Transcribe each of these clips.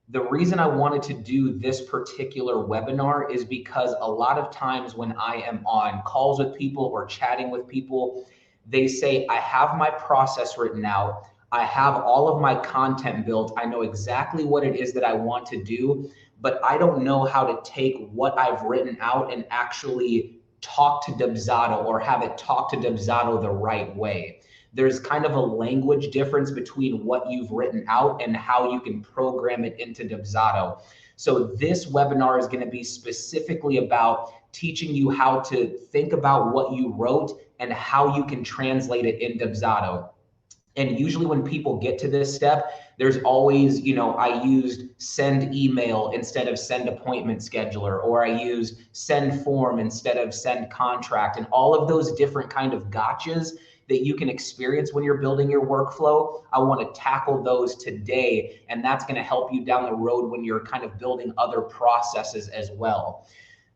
The reason I wanted to do this particular webinar is because a lot of times when I am on calls with people or chatting with people, they say, I have my process written out. I have all of my content built. I know exactly what it is that I want to do, but I don't know how to take what I've written out and actually talk to Dubsado or have it talk to Dubsado the right way. There's kind of a language difference between what you've written out and how you can program it into Dubsado. So this webinar is going to be specifically about teaching you how to think about what you wrote and how you can translate it in Dubsado. And usually when people get to this step, there's always, I used send email instead of send appointment scheduler, or I used send form instead of send contract, and all of those different kind of gotchas that you can experience when you're building your workflow. I want to tackle those today, and that's going to help you down the road when you're kind of building other processes as well.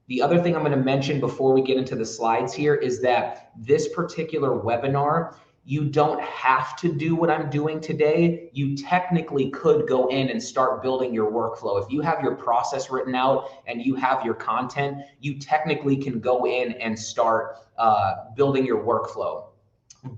The other thing I'm going to mention before we get into the slides here is that this particular webinar, you don't have to do what I'm doing today. You technically could go in and start building your workflow. If you have your process written out and you have your content, you technically can go in and start building your workflow.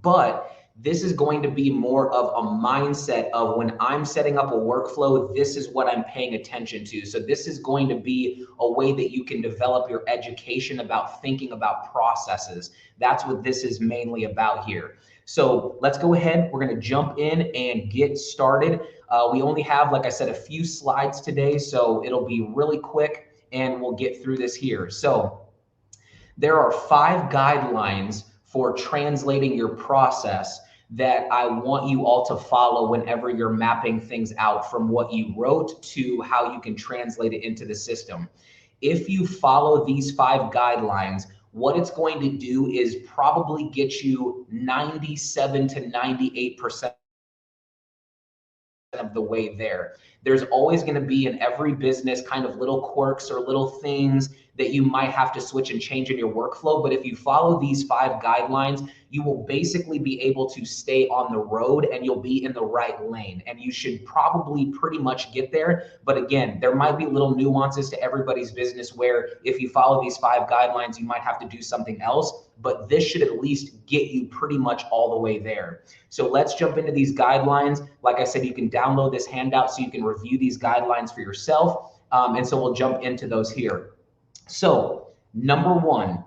But this is going to be more of a mindset of when I'm setting up a workflow, this is what I'm paying attention to. So this is going to be a way that you can develop your education about thinking about processes. That's what this is mainly about here. So let's go ahead. We're going to jump in and get started. We only have, like I said, a few slides today, so it'll be really quick and we'll get through this here. So there are 5 guidelines for translating your process that I want you all to follow whenever you're mapping things out from what you wrote to how you can translate it into the system. If you follow these 5 guidelines, what it's going to do is probably get you 97 to 98% of the way there. There's always going to be in every business kind of little quirks or little things that you might have to switch and change in your workflow. But if you follow these 5 guidelines, you will basically be able to stay on the road and you'll be in the right lane. And you should probably pretty much get there. But again, there might be little nuances to everybody's business where if you follow these 5 guidelines, you might have to do something else. But this should at least get you pretty much all the way there. So let's jump into these guidelines. Like I said, you can download this handout so you can review these guidelines for yourself. And so we'll jump into those here. So number 1,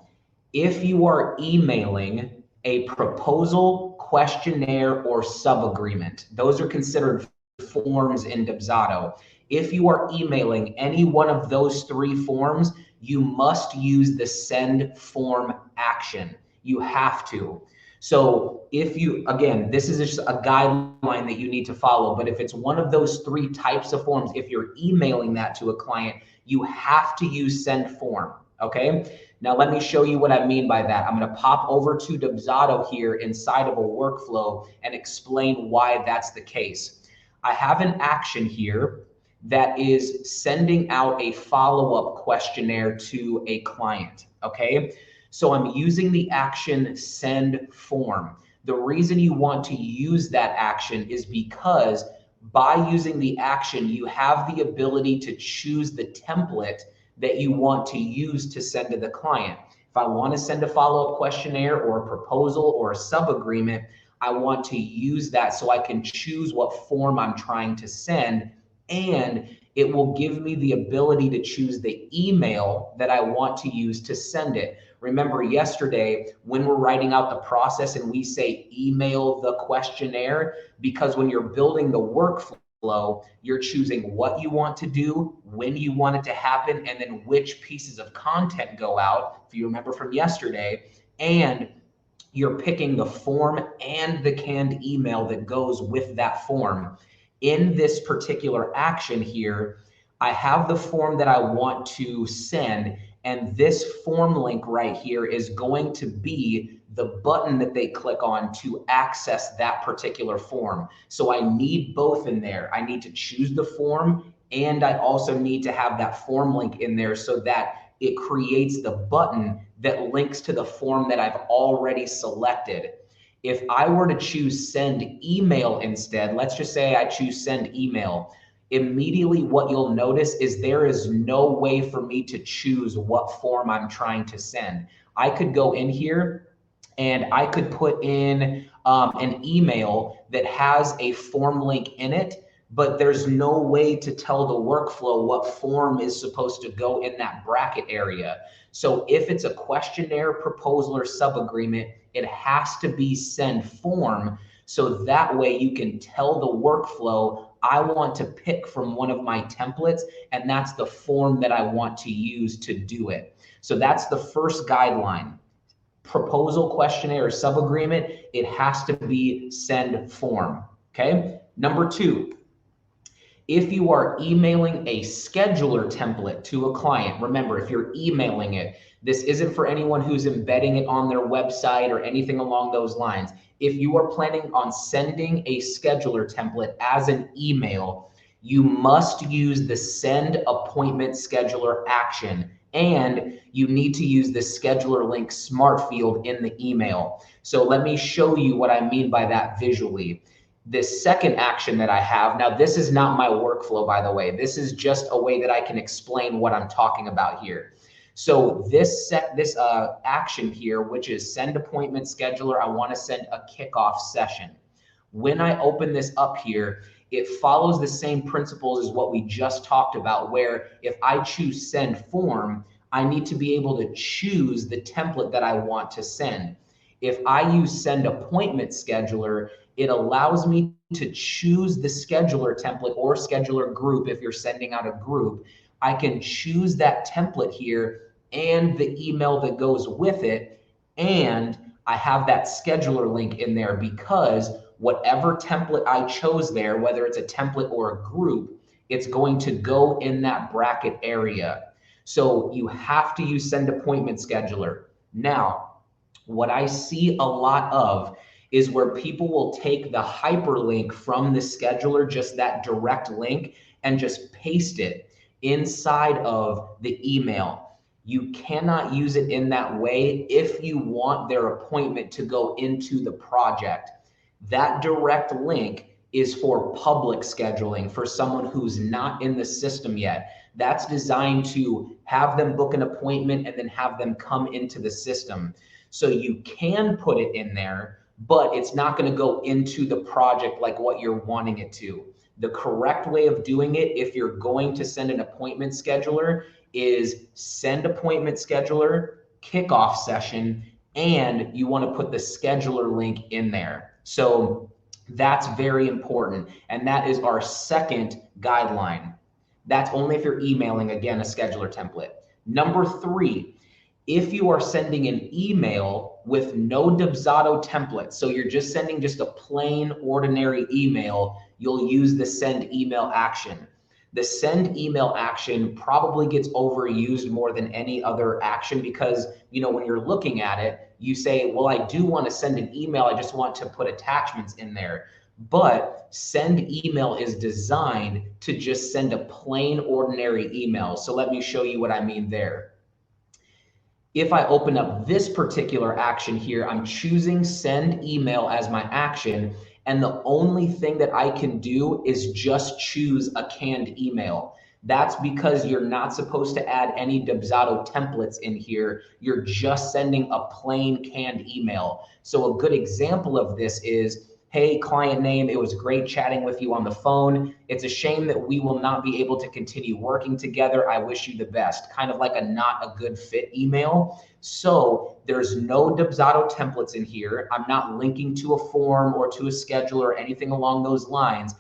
if you are emailing a proposal, questionnaire, or sub-agreement, those are considered forms in Dubsado. If you are emailing any one of those 3 forms, you must use the send form action. You have to. So if you, again, this is just a guideline that you need to follow, but if it's one of those 3 types of forms, if you're emailing that to a client, you have to use send form, okay? Now let me show you what I mean by that. I'm gonna pop over to Dubsado here inside of a workflow and explain why that's the case. I have an action here that is sending out a follow-up questionnaire to a client, okay? So I'm using the action send form. The reason you want to use that action is because by using the action, you have the ability to choose the template that you want to use to send to the client. If I want to send a follow-up questionnaire or a proposal or a sub-agreement, I want to use that so I can choose what form I'm trying to send, and it will give me the ability to choose the email that I want to use to send it. Remember yesterday when we're writing out the process and we say email the questionnaire, because when you're building the workflow, you're choosing what you want to do, when you want it to happen, and then which pieces of content go out, if you remember from yesterday, and you're picking the form and the canned email that goes with that form. In this particular action here, I have the form that I want to send, and this form link right here is going to be the button that they click on to access that particular form. So I need both in there. I need to choose the form, and I also need to have that form link in there so that it creates the button that links to the form that I've already selected. If I were to choose send email instead, let's just say I choose send email. immediately what you'll notice is there is no way for me to choose what form I'm trying to send. I could go in here and I could put in an email that has a form link in it, but there's no way to tell the workflow what form is supposed to go in that bracket area. So if it's a questionnaire, proposal, or sub-agreement, it has to be send form. So that way you can tell the workflow, I want to pick from one of my templates, and that's the form that I want to use to do it. So that's the first guideline. Proposal, questionnaire, or sub-agreement, it has to be send form, okay? Number two, if you are emailing a scheduler template to a client, remember, if you're emailing it, this isn't for anyone who's embedding it on their website or anything along those lines. If you are planning on sending a scheduler template as an email, you must use the send appointment scheduler action, and you need to use the scheduler link smart field in the email. So let me show you what I mean by that visually. This second action that I have, now this is not my workflow, by the way. This is just a way that I can explain what I'm talking about here. So this action here, which is send appointment scheduler, I want to send a kickoff session. When I open this up here, it follows the same principles as what we just talked about, where if I choose send form, I need to be able to choose the template that I want to send. If I use send appointment scheduler, it allows me to choose the scheduler template or scheduler group. If you're sending out a group, I can choose that template here and the email that goes with it. And I have that scheduler link in there because whatever template I chose there, whether it's a template or a group, it's going to go in that bracket area. So you have to use send appointment scheduler. Now, what I see a lot of is where people will take the hyperlink from the scheduler, just that direct link, and just paste it inside of the email. You cannot use it in that way if you want their appointment to go into the project. That direct link is for public scheduling, for someone who's not in the system yet. That's designed to have them book an appointment and then have them come into the system. So you can put it in there, but it's not going to go into the project like what you're wanting it to. The correct way of doing it, if you're going to send an appointment scheduler, is send appointment scheduler, kickoff session, and you want to put the scheduler link in there. So that's very important. And that is our second guideline. That's only if you're emailing, again, a scheduler template. Number three, if you are sending an email with no Dubsado template, so you're just sending just a plain ordinary email, you'll use the send email action. The send email action probably gets overused more than any other action because, when you're looking at it, you say, well, I do want to send an email. I just want to put attachments in there. But send email is designed to just send a plain ordinary email. So let me show you what I mean there. If I open up this particular action here, I'm choosing send email as my action. And the only thing that I can do is just choose a canned email. That's because you're not supposed to add any Dubsado templates in here. You're just sending a plain canned email. So a good example of this is, hey, client name, it was great chatting with you on the phone. It's a shame that we will not be able to continue working together. I wish you the best. Kind of like a not a good fit email. So there's no Dubsado templates in here. I'm not linking to a form or to a schedule or anything along those lines.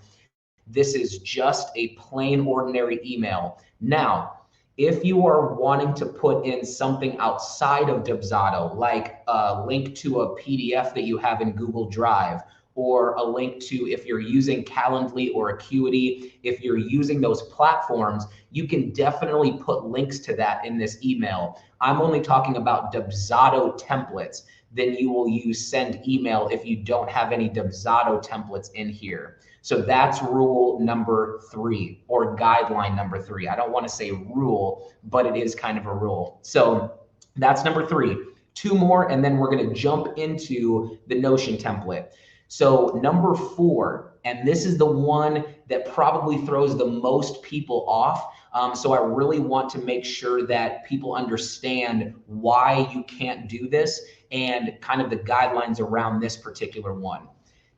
This is just a plain ordinary email. Now, if you are wanting to put in something outside of Dubsado, like a link to a PDF that you have in Google Drive, or a link to, if you're using Calendly or Acuity, if you're using those platforms, you can definitely put links to that in this email. I'm only talking about Dubsado templates. Then you will use send email if you don't have any Dubsado templates in here. So that's rule number 3, or guideline number 3. I don't want to say rule, but it is kind of a rule. So that's number 3. 2 more, and then we're going to jump into the Notion template. So number 4, And this is the one that probably throws the most people off. So I really want to make sure that people understand why you can't do this and kind of the guidelines around this particular one.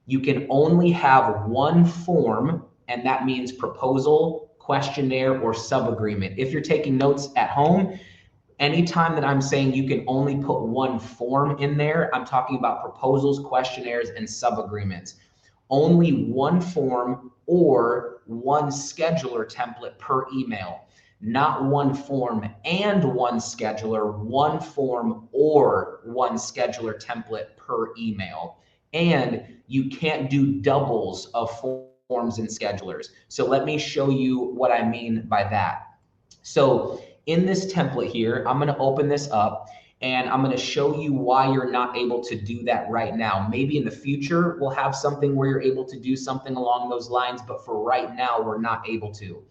You can only have one form, and that means proposal, questionnaire, or sub-agreement. If you're taking notes at home, anytime that I'm saying you can only put one form in there, I'm talking about proposals, questionnaires, and sub-agreements. Only one form or one scheduler template per email, not one form and one scheduler, one form or one scheduler template per email. And you can't do doubles of forms and schedulers. So let me show you what I mean by that. So in this template here, I'm going to open this up and I'm going to show you why you're not able to do that right now. Maybe in the future, we'll have something where you're able to do something along those lines, but for right now, we're not able to.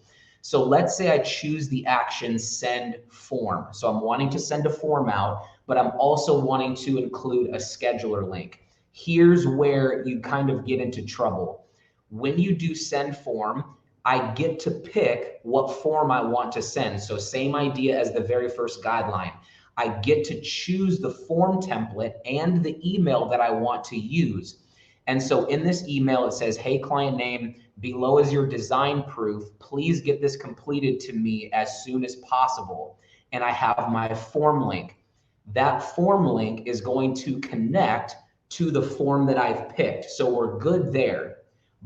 So let's say I choose the action send form. So I'm wanting to send a form out, but I'm also wanting to include a scheduler link. Here's where you kind of get into trouble. When you do send form, I get to pick what form I want to send. So same idea as the very first guideline. I get to choose the form template and the email that I want to use. And so in this email, it says, hey, client name, below is your design proof. Please get this completed to me as soon as possible. And I have my form link. That form link is going to connect to the form that I've picked. So we're good there.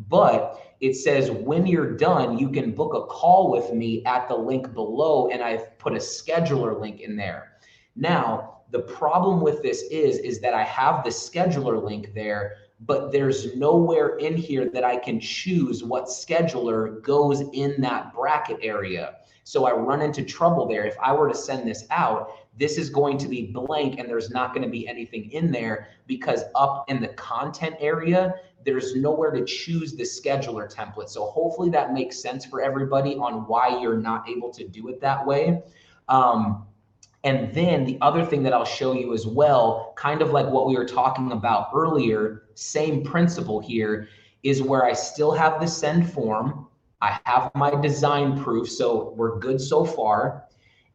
But it says when you're done, you can book a call with me at the link below, and I've put a scheduler link in there. Now, the problem with this is that I have the scheduler link there, but there's nowhere in here that I can choose what scheduler goes in that bracket area. So I run into trouble there. If I were to send this out, this is going to be blank and there's not going to be anything in there because up in the content area, there's nowhere to choose the scheduler template. So hopefully that makes sense for everybody on why you're not able to do it that way. And then the other thing that I'll show you as well, kind of like what we were talking about earlier, same principle here, is where I still have the send form. I have my design proof, so we're good so far.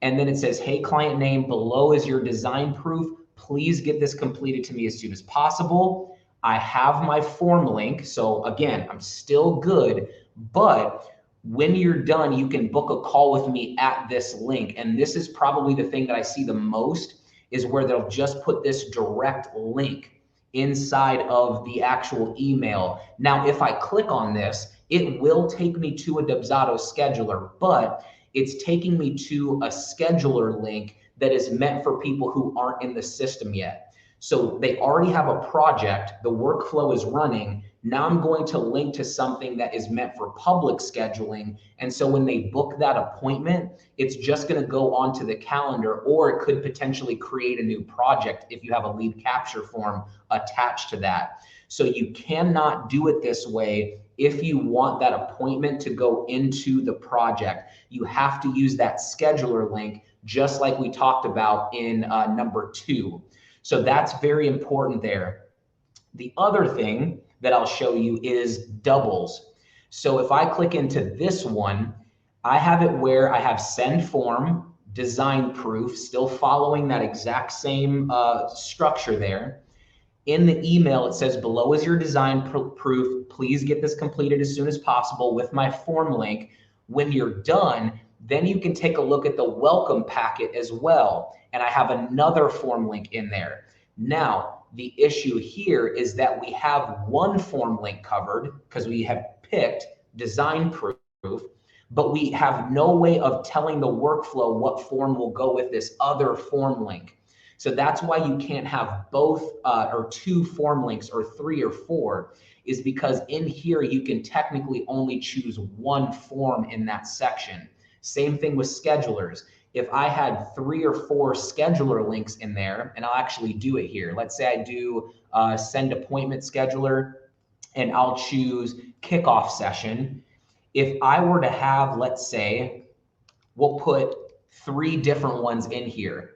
And then it says, hey, client name, below is your design proof. Please get this completed to me as soon as possible. I have my form link. So again, I'm still good, but when you're done, you can book a call with me at this link. And this is probably the thing that I see the most is where they'll just put this direct link inside of the actual email. Now, if I click on this, it will take me to a Dubsado scheduler, but it's taking me to a scheduler link that is meant for people who aren't in the system yet. So they already have a project, the workflow is running. Now I'm going to link to something that is meant for public scheduling. And so when they book that appointment, it's just going to go onto the calendar, or it could potentially create a new project if you have a lead capture form attached to that. So you cannot do it this way if you want that appointment to go into the project. You have to use that scheduler link, just like we talked about in number 2. So that's very important there. The other thing that I'll show you is doubles. So if I click into this one, I have it where I have send form, design proof, still following that exact same structure there. In the email, it says below is your design proof. Please get this completed as soon as possible with my form link. When you're done, then you can take a look at the welcome packet as well. And I have another form link in there. Now, the issue here is that we have one form link covered because we have picked design proof, but we have no way of telling the workflow what form will go with this other form link. So that's why you can't have both or 2 form links or 3 or 4, is because in here you can technically only choose one form in that section. Same thing with schedulers. If I had 3 or 4 scheduler links in there, and I'll actually do it here. Let's say I do send appointment scheduler and I'll choose kickoff session. If I were to have, let's say, we'll put 3 different ones in here.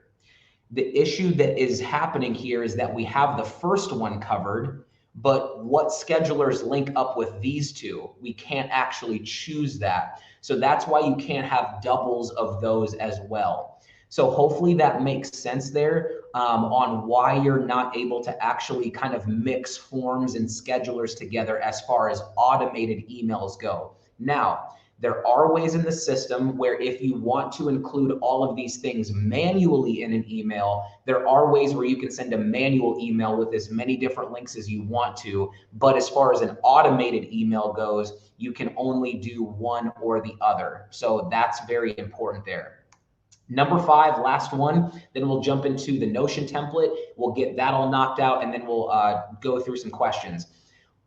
The issue that is happening here is that we have the first one covered, But what schedulers link up with these two? We can't actually choose that. So that's why you can't have doubles of those as well. So hopefully that makes sense there on why you're not able to actually kind of mix forms and schedulers together as far as automated emails go. Now, there are ways in the system where if you want to include all of these things manually in an email, there are ways where you can send a manual email with as many different links as you want to. But as far as an automated email goes, you can only do one or the other. So that's very important there. Number 5, last one, then we'll jump into the Notion template. We'll get that all knocked out, and then we'll go through some questions.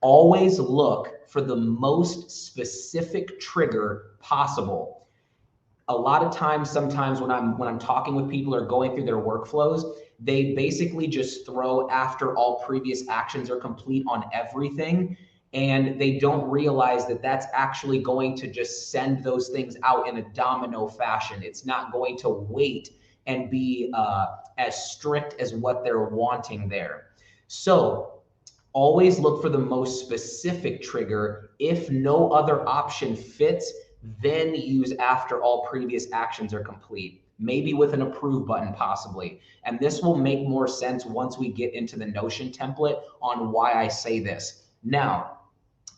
Always look for the most specific trigger possible. A lot of times, sometimes when I'm talking with people or going through their workflows, they basically just throw after all previous actions are complete on everything, and they don't realize that that's actually going to just send those things out in a domino fashion. It's not going to wait and be as strict as what they're wanting there. So always look for the most specific trigger. If no other option fits, then use after all previous actions are complete, maybe with an approve button possibly. And this will make more sense once we get into the Notion template on why I say this. Now,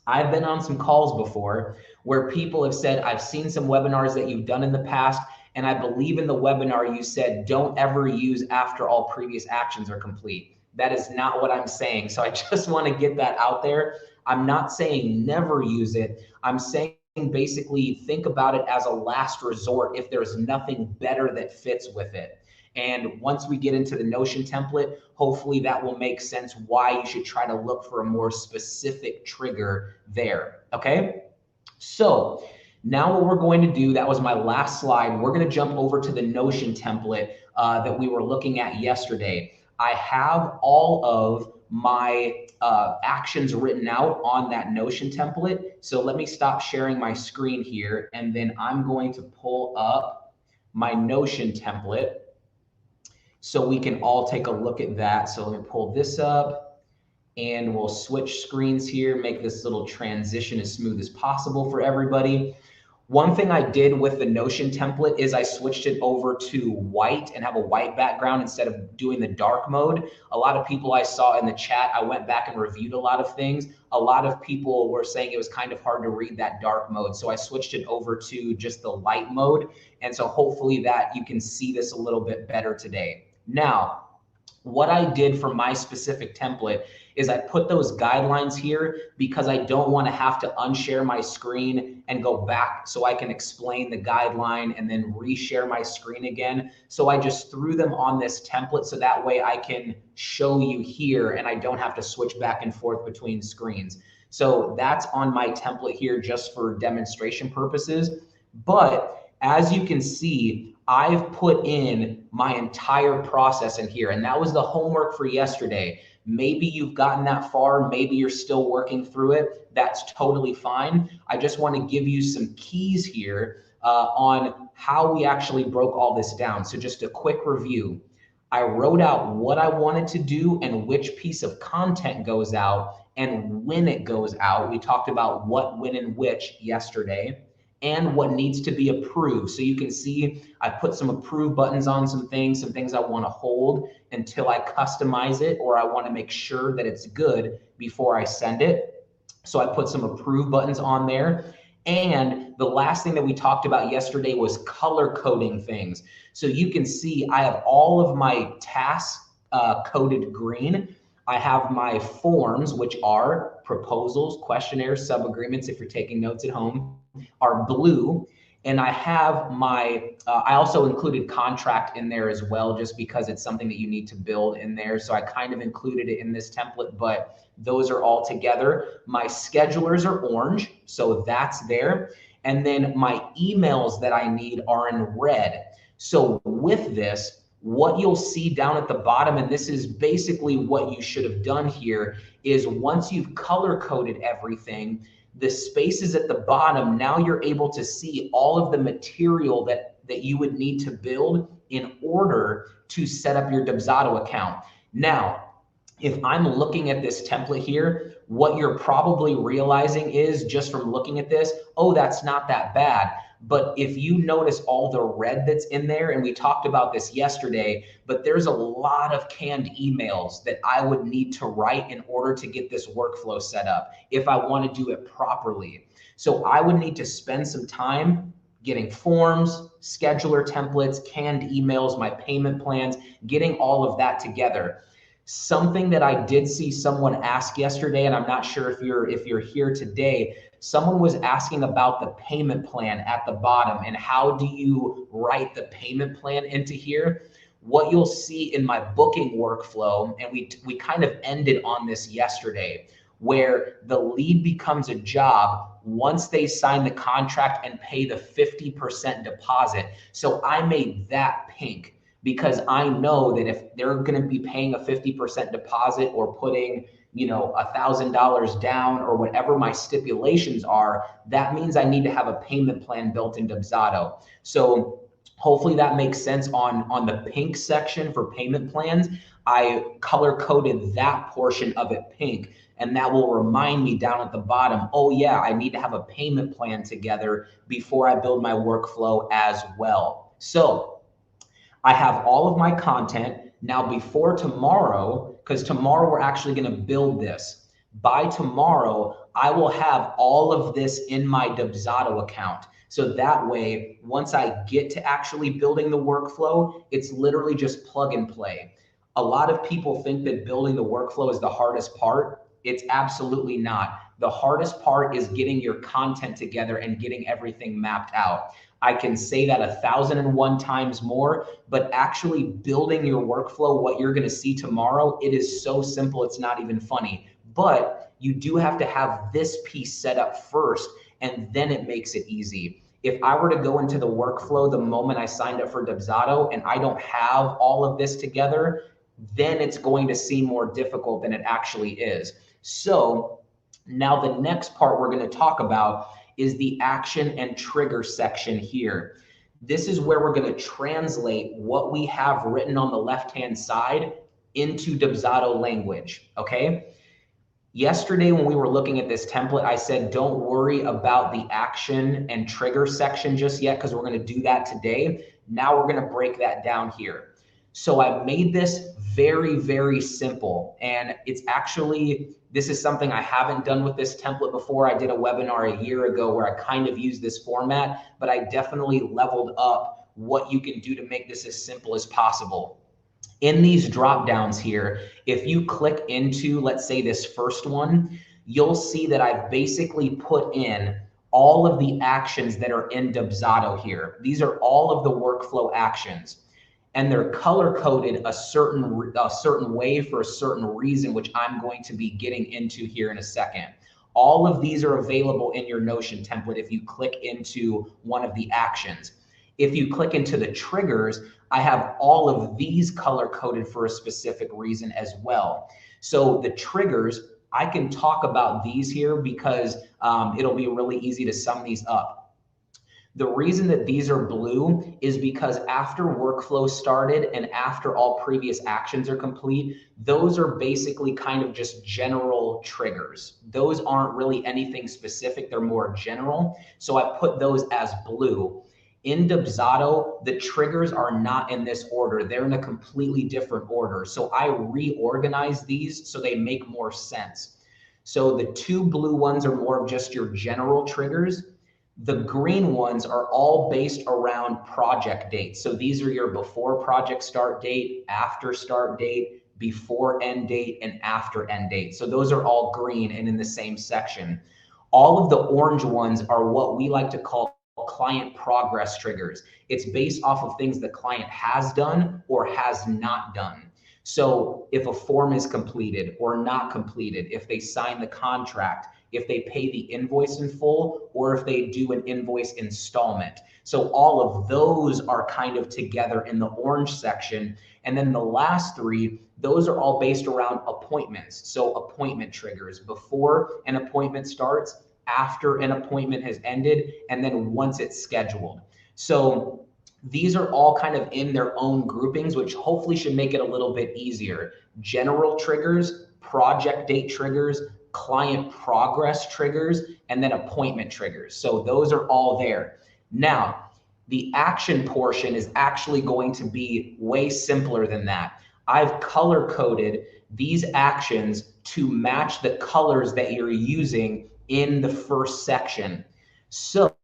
I've been on some calls before where people have said, I've seen some webinars that you've done in the past, and I believe in the webinar you said, don't ever use after all previous actions are complete. That is not what I'm saying. So I just want to get that out there. I'm not saying never use it. I'm saying basically think about it as a last resort if there's nothing better that fits with it. And once we get into the Notion template, hopefully that will make sense why you should try to look for a more specific trigger there. Okay. So now what we're going to do, that was my last slide. We're going to jump over to the Notion template that we were looking at yesterday. I have all of my actions written out on that Notion template. So let me stop sharing my screen here, and then I'm going to pull up my Notion template so we can all take a look at that. So let me pull this up, and we'll switch screens here, make this little transition as smooth as possible for everybody. One thing I did with the Notion template is I switched it over to white and have a white background instead of doing the dark mode. A lot of people I saw in the chat, I went back and reviewed a lot of things. A lot of people were saying it was kind of hard to read that dark mode. So I switched it over to just the light mode. And so hopefully that you can see this a little bit better today. Now, what I did for my specific template is I put those guidelines here because I don't want to have to unshare my screen and go back so I can explain the guideline and then reshare my screen again. So I just threw them on this template so that way I can show you here and I don't have to switch back and forth between screens. So that's on my template here just for demonstration purposes. But as you can see, I've put in my entire process in here, and that was the homework for yesterday. Maybe you've gotten that far, maybe you're still working through it. That's totally fine. I just want to give you some keys here on how we actually broke all this down. So just a quick review. I wrote out what I wanted to do and which piece of content goes out and when it goes out. We talked about what, when, and which yesterday, and what needs to be approved. So you can see I put some approve buttons on some things I want to hold until I customize it, or I want to make sure that it's good before I send it. So I put some approve buttons on there. And the last thing that we talked about yesterday was color coding things. So you can see I have all of my tasks coded green. I have my forms, which are proposals, questionnaires, sub-agreements, if you're taking notes at home, are blue. And I have my, I also included contract in there as well, just because it's something that you need to build in there. So I kind of included it in this template, but those are all together. My schedulers are orange, so that's there. And then my emails that I need are in red. So with this, what you'll see down at the bottom, and this is basically what you should have done here, is once you've color coded everything, the spaces at the bottom, now you're able to see all of the material that you would need to build in order to set up your Dubsado account. Now, if I'm looking at this template here, what you're probably realizing is just from looking at this, oh, that's not that bad. But if you notice all the red that's in there, and we talked about this yesterday, but there's a lot of canned emails that I would need to write in order to get this workflow set up if I want to do it properly. So I would need to spend some time getting forms, scheduler templates, canned emails, my payment plans, getting all of that together. Something that I did see someone ask yesterday, and I'm not sure if you're here today, someone was asking about the payment plan at the bottom and how do you write the payment plan into here. What you'll see in my booking workflow, and we kind of ended on this yesterday, where the lead becomes a job once they sign the contract and pay the 50% deposit. So I made that pink because I know that if they're going to be paying a 50% deposit or putting, $1,000 down or whatever my stipulations are, that means I need to have a payment plan built in Dubsado. So hopefully that makes sense on the pink section for payment plans. I color coded that portion of it pink, and that will remind me down at the bottom, oh yeah, I need to have a payment plan together before I build my workflow as well. So I have all of my content. Now before tomorrow, because tomorrow we're actually going to build this. By tomorrow, I will have all of this in my Dubsado account. So that way, once I get to actually building the workflow, it's literally just plug and play. A lot of people think that building the workflow is the hardest part. It's absolutely not. The hardest part is getting your content together and getting everything mapped out. I can say that 1,001 times more, but actually building your workflow, what you're going to see tomorrow, it is so simple, it's not even funny. But you do have to have this piece set up first, and then it makes it easy. If I were to go into the workflow the moment I signed up for Dubsado and I don't have all of this together, then it's going to seem more difficult than it actually is. So now the next part we're going to talk about is the action and trigger section here. This is where we're going to translate what we have written on the left-hand side into Dubsado language, okay? Yesterday, when we were looking at this template, I said, don't worry about the action and trigger section just yet, because we're going to do that today. Now we're going to break that down here. So I made this very, very simple. And it's actually, this is something I haven't done with this template before. I did a webinar a year ago where I kind of used this format, but I definitely leveled up what you can do to make this as simple as possible. In these drop downs here, if you click into, let's say this first one, you'll see that I've basically put in all of the actions that are in Dubsado here. These are all of the workflow actions, and they're color coded a certain way for a certain reason, which I'm going to be getting into here in a second. All of these are available in your Notion template if you click into one of the actions. If you click into the triggers, I have all of these color coded for a specific reason as well. So the triggers, I can talk about these here because it'll be really easy to sum these up. The reason that these are blue is because after workflow started and after all previous actions are complete, those are basically kind of just general triggers. Those aren't really anything specific, they're more general. So I put those as blue. In Dubsado, the triggers are not in this order. They're in a completely different order. So I reorganize these so they make more sense. So the two blue ones are more of just your general triggers. The green ones are all based around project dates. So these are your before project start date, after start date, before end date, and after end date. So those are all green and in the same section. All of the orange ones are what we like to call client progress triggers. It's based off of things the client has done or has not done. So if a form is completed or not completed, if they sign the contract, if they pay the invoice in full, or if they do an invoice installment. So all of those are kind of together in the orange section. And then the last three, those are all based around appointments. So appointment triggers before an appointment starts, after an appointment has ended, and then once it's scheduled. So These are all kind of in their own groupings, which hopefully should make it a little bit easier. General triggers, project date triggers, client progress triggers, and then appointment triggers. So those are all there. Now, the action portion is actually going to be way simpler than that. I've color coded these actions to match the colors that you're using in the first section. So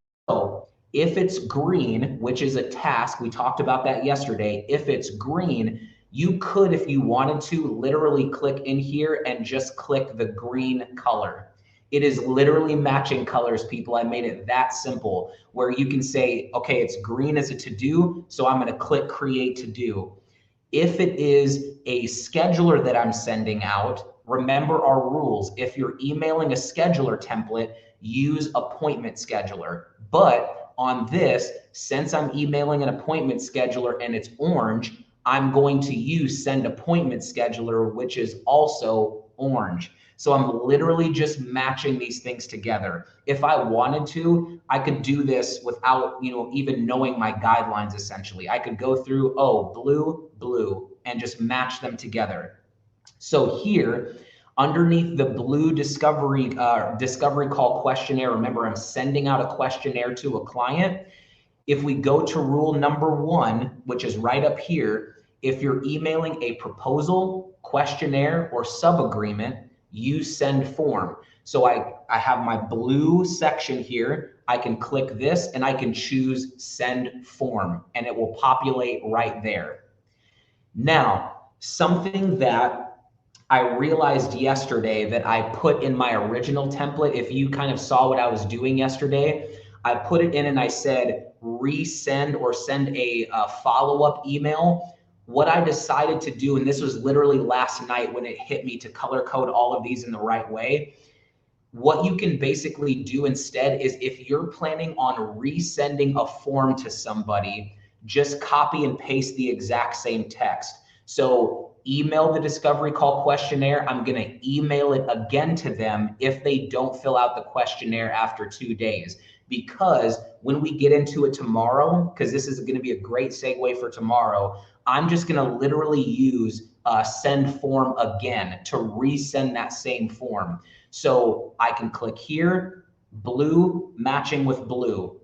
if it's green, which is a task, we talked about that yesterday. If it's green, you could, if you wanted to, literally click in here and just click the green color. It is literally matching colors, people. I made it that simple where you can say, okay, it's green as a to-do, so I'm going to click create to-do. If it is a scheduler that I'm sending out, remember our rules. If you're emailing a scheduler template, use appointment scheduler. But on this, since I'm emailing an appointment scheduler and it's orange, I'm going to use send appointment scheduler, which is also orange. So I'm literally just matching these things together. If I wanted to, I could do this without, even knowing my guidelines, essentially. I could go through, blue, blue, and just match them together. So here, underneath the blue discovery call questionnaire, remember I'm sending out a questionnaire to a client. If we go to rule number 1, which is right up here, if you're emailing a proposal, questionnaire, or sub-agreement, use send form. So I have my blue section here. I can click this and I can choose send form and it will populate right there. Now, something that I realized yesterday that I put in my original template, if you kind of saw what I was doing yesterday, I put it in and I said resend or send a follow-up email. What I decided to do, and this was literally last night when it hit me to color code all of these in the right way, what you can basically do instead is if you're planning on resending a form to somebody, just copy and paste the exact same text. So email the discovery call questionnaire. I'm going to email it again to them if they don't fill out the questionnaire after 2 days. Because when we get into it tomorrow, because this is going to be a great segue for tomorrow, I'm just going to literally use send form again to resend that same form. So I can click here, blue matching with blue.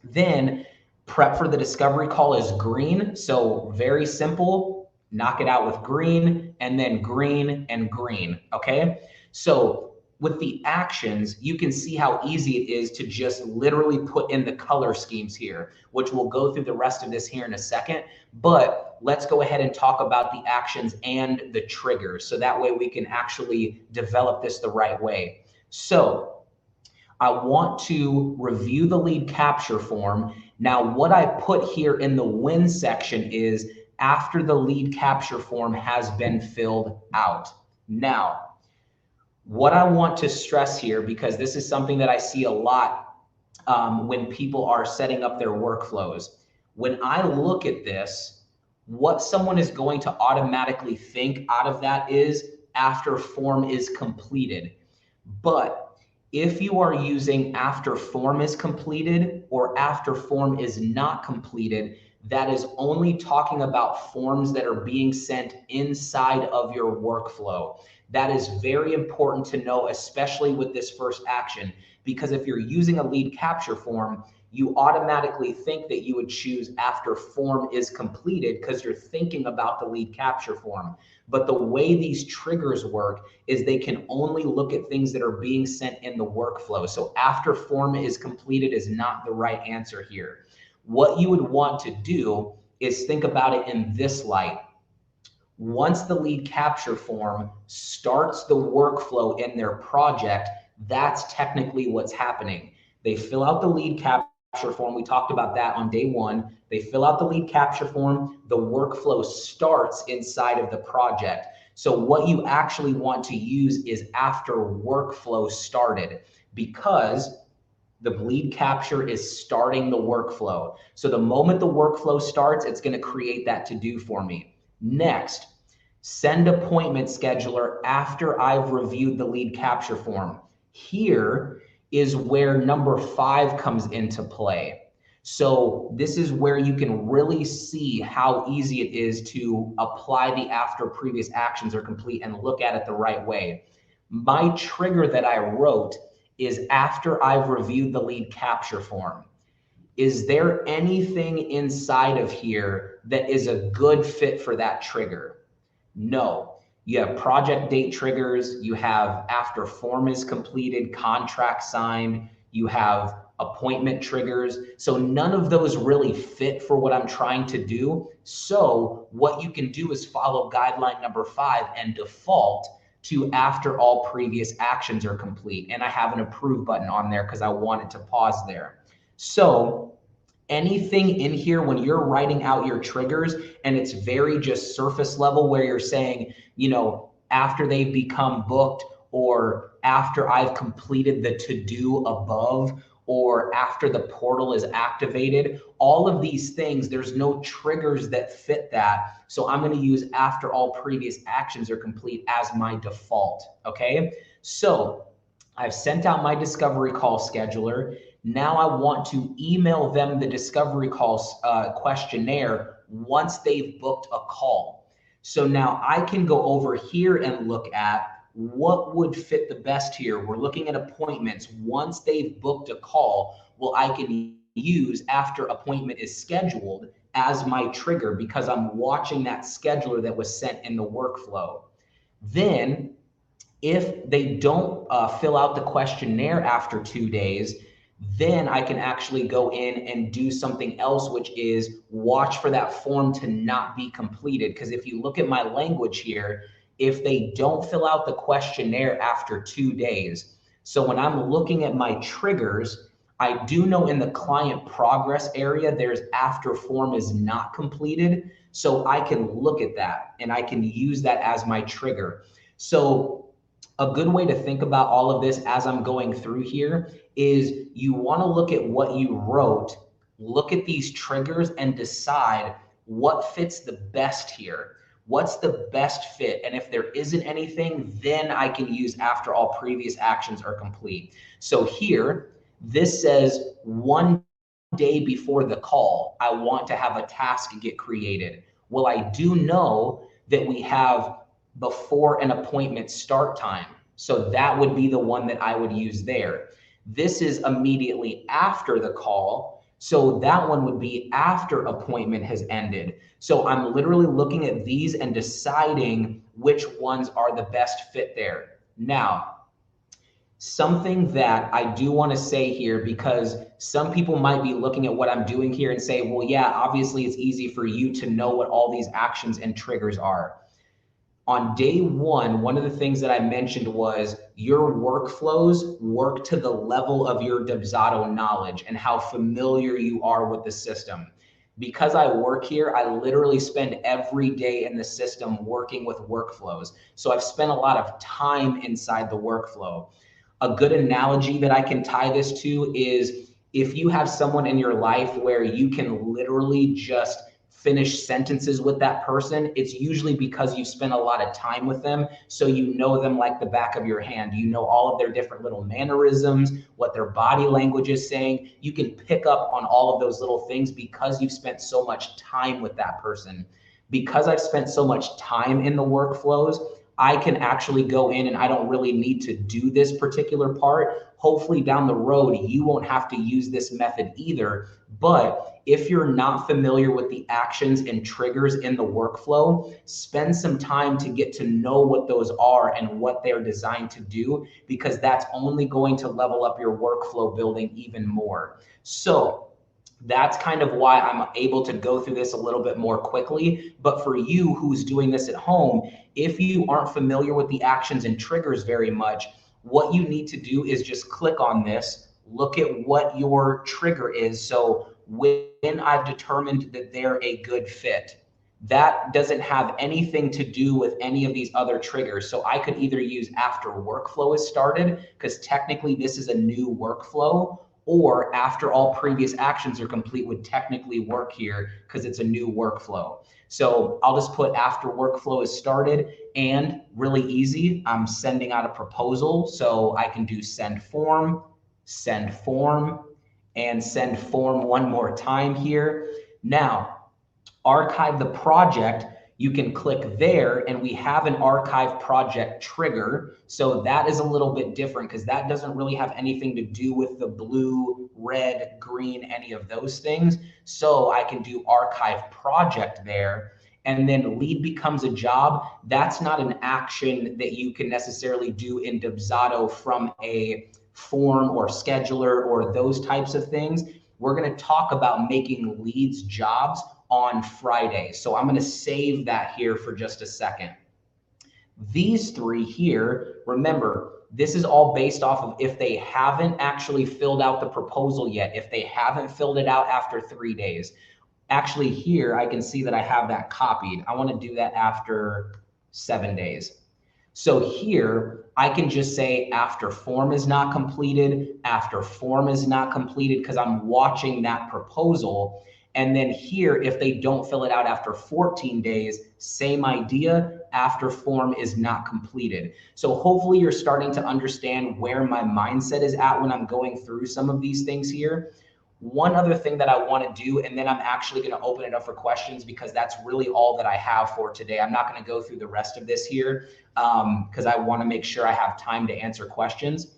Then prep for the discovery call is green. So very simple, knock it out with green and then green and green. Okay. So with the actions, you can see how easy it is to just literally put in the color schemes here, which we'll go through the rest of this here in a second. But let's go ahead and talk about the actions and the triggers. So that way we can actually develop this the right way. So I want to review the lead capture form. Now, what I put here in the when section is after the lead capture form has been filled out. Now, what I want to stress here, because this is something that I see a lot when people are setting up their workflows. When I look at this, what someone is going to automatically think out of that is after form is completed. But if you are using after form is completed or after form is not completed, that is only talking about forms that are being sent inside of your workflow. That is very important to know, especially with this first action, because if you're using a lead capture form, you automatically think that you would choose after form is completed because you're thinking about the lead capture form. But the way these triggers work is they can only look at things that are being sent in the workflow. So after form is completed is not the right answer here. What you would want to do is think about it in this light. Once the lead capture form starts the workflow in their project, that's technically what's happening. They fill out the lead capture form. We talked about that on day 1. They fill out the lead capture form. The workflow starts inside of the project. So what you actually want to use is after workflow started, because the lead capture is starting the workflow. So the moment the workflow starts, it's going to create that to-do for me. Next, send appointment scheduler after I've reviewed the lead capture form. Here is where number 5 comes into play. So this is where you can really see how easy it is to apply the after previous actions are complete and look at it the right way. My trigger that I wrote is after I've reviewed the lead capture form. Is there anything inside of here that is a good fit for that trigger? No. You have project date triggers, you have after form is completed, contract signed, you have appointment triggers. So none of those really fit for what I'm trying to do. So what you can do is follow guideline number 5 and default to after all previous actions are complete. And I have an approve button on there because I wanted to pause there. So anything in here when you're writing out your triggers and it's very just surface level where you're saying, after they've become booked, or after I've completed the to-do above, or after the portal is activated, all of these things, there's no triggers that fit that. So I'm going to use after all previous actions are complete as my default. Okay. So I've sent out my discovery call scheduler. Now I want to email them the discovery call questionnaire once they've booked a call. So now I can go over here and look at what would fit the best here. We're looking at appointments. Once they've booked a call, well, I can use after appointment is scheduled as my trigger because I'm watching that scheduler that was sent in the workflow. Then if they don't fill out the questionnaire after 2 days, then I can actually go in and do something else, which is watch for that form to not be completed. Because if you look at my language here, if they don't fill out the questionnaire after 2 days, so when I'm looking at my triggers, I do know in the client progress area, there's after form is not completed. So I can look at that and I can use that as my trigger. So a good way to think about all of this as I'm going through here is you want to look at what you wrote, look at these triggers and decide what fits the best here. What's the best fit? And if there isn't anything, then I can use after all previous actions are complete. So here, this says 1 day before the call, I want to have a task get created. Well, I do know that we have before an appointment start time. So that would be the one that I would use there. This is immediately after the call. So that one would be after appointment has ended. So I'm literally looking at these and deciding which ones are the best fit there. Now, something that I do want to say here, because some people might be looking at what I'm doing here and say, well, yeah, obviously it's easy for you to know what all these actions and triggers are. On day 1, one of the things that I mentioned was your workflows work to the level of your Dubsado knowledge and how familiar you are with the system. Because I work here, I literally spend every day in the system working with workflows. So I've spent a lot of time inside the workflow. A good analogy that I can tie this to is if you have someone in your life where you can literally just finish sentences with that person, it's usually because you spent a lot of time with them. So you know them like the back of your hand. You know all of their different little mannerisms, what their body language is saying. You can pick up on all of those little things because you've spent so much time with that person. Because I've spent so much time in the workflows, I can actually go in and I don't really need to do this particular part. Hopefully down the road, you won't have to use this method either. But if you're not familiar with the actions and triggers in the workflow, spend some time to get to know what those are and what they're designed to do, because that's only going to level up your workflow building even more. So that's kind of why I'm able to go through this a little bit more quickly. But for you who's doing this at home, if you aren't familiar with the actions and triggers very much, what you need to do is just click on this, look at what your trigger is. So when I've determined that they're a good fit, that doesn't have anything to do with any of these other triggers. So I could either use after workflow is started, because technically this is a new workflow, or after all previous actions are complete would technically work here because it's a new workflow. So I'll just put after workflow is started, and really easy, I'm sending out a proposal. So I can do send form, and send form one more time here. Now, archive the project, you can click there and we have an archive project trigger. So that is a little bit different because that doesn't really have anything to do with the blue, red, green, any of those things. So I can do archive project there. And then lead becomes a job. That's not an action that you can necessarily do in Dubsado from a form or scheduler or those types of things. We're going to talk about making leads jobs on Friday. So I'm going to save that here for just a second. These three here, remember, this is all based off of if they haven't actually filled out the proposal yet, if they haven't filled it out after 3 days. Actually here, I can see that I have that copied. I want to do that after 7 days. So here, I can just say after form is not completed, after form is not completed, because I'm watching that proposal. And then here, if they don't fill it out after 14 days, same idea, after form is not completed. So hopefully you're starting to understand where my mindset is at when I'm going through some of these things here. One other thing that I want to do, and then I'm actually going to open it up for questions because that's really all that I have for today. I'm not going to go through the rest of this here because I want to make sure I have time to answer questions.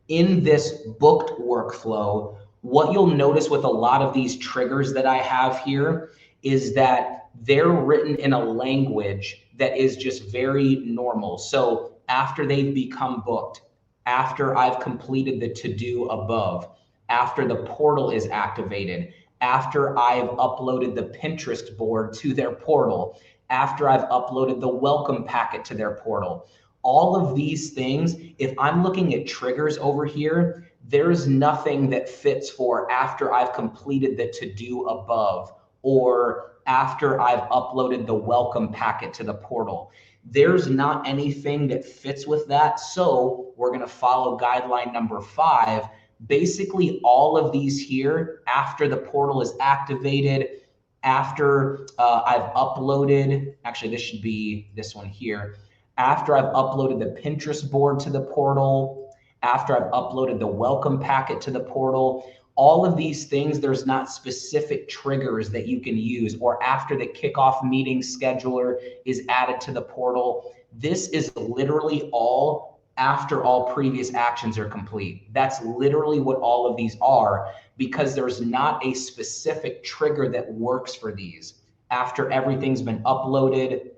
In this booked workflow, what you'll notice with a lot of these triggers that I have here is that they're written in a language that is just very normal. So after they've become booked, after I've completed the to-do above, after the portal is activated, after I've uploaded the Pinterest board to their portal, after I've uploaded the welcome packet to their portal. All of these things, if I'm looking at triggers over here, there's nothing that fits for after I've completed the to-do above or after I've uploaded the welcome packet to the portal. There's not anything that fits with that. So we're going to follow guideline number 5. Basically, all of these here, after the portal is activated, after I've uploaded, actually, this should be this one here. After I've uploaded the Pinterest board to the portal, after I've uploaded the welcome packet to the portal, all of these things, there's not specific triggers that you can use, or after the kickoff meeting scheduler is added to the portal. This is literally all after all previous actions are complete. That's literally what all of these are, because there's not a specific trigger that works for these. After everything's been uploaded,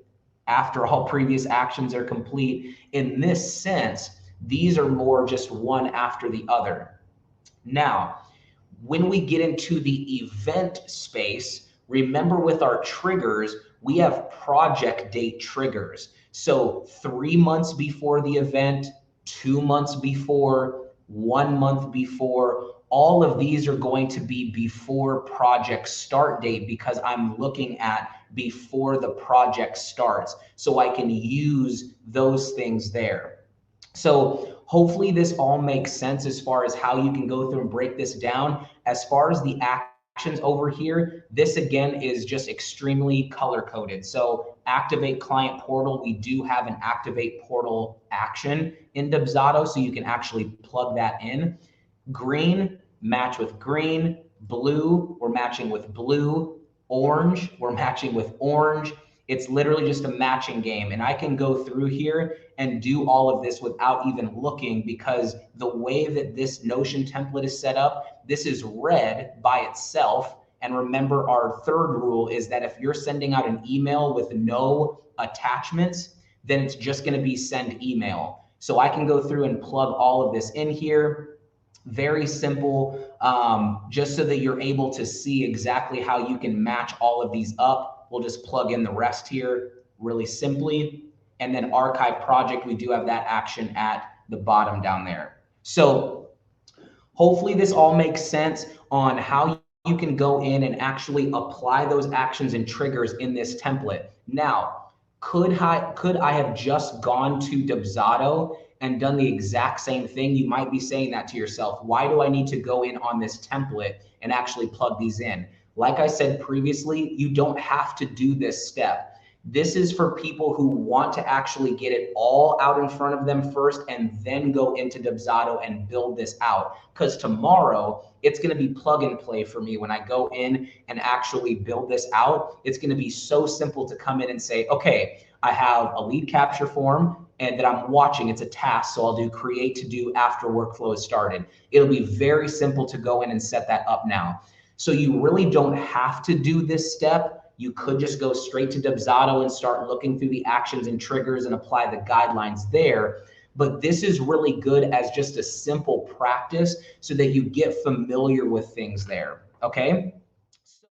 after all previous actions are complete. In this sense, these are more just one after the other. Now, when we get into the event space, remember with our triggers, we have project date triggers. So 3 months before the event, 2 months before, 1 month before, all of these are going to be before project start date because I'm looking at before the project starts. So I can use those things there. So hopefully this all makes sense as far as how you can go through and break this down. As far as the actions over here, this again is just extremely color coded. So activate client portal, we do have an activate portal action in Dubsado, so you can actually plug that in. Green, match with green. Blue, we're matching with blue. Orange, we're matching with orange. It's literally just a matching game. And I can go through here and do all of this without even looking, because the way that this Notion template is set up, this is red by itself. And remember, our third rule is that if you're sending out an email with no attachments, then it's just going to be send email. So I can go through and plug all of this in here. Very simple, just so that you're able to see exactly how you can match all of these up. We'll just plug in the rest here really simply. And then archive project, we do have that action at the bottom down there. So hopefully this all makes sense on how you can go in and actually apply those actions and triggers in this template. Now, could I have just gone to Dubsado and done the exact same thing? You might be saying that to yourself. Why do I need to go in on this template and actually plug these in? Like I said previously, you don't have to do this step. This is for people who want to actually get it all out in front of them first and then go into Dubsado and build this out. Because tomorrow it's going to be plug and play for me when I go in and actually build this out. It's going to be so simple to come in and say, okay, I have a lead capture form and that I'm watching. It's a task. So I'll do create to do after workflow is started. It'll be very simple to go in and set that up now. So you really don't have to do this step. You could just go straight to Dubsado and start looking through the actions and triggers and apply the guidelines there. But this is really good as just a simple practice so that you get familiar with things there. Okay.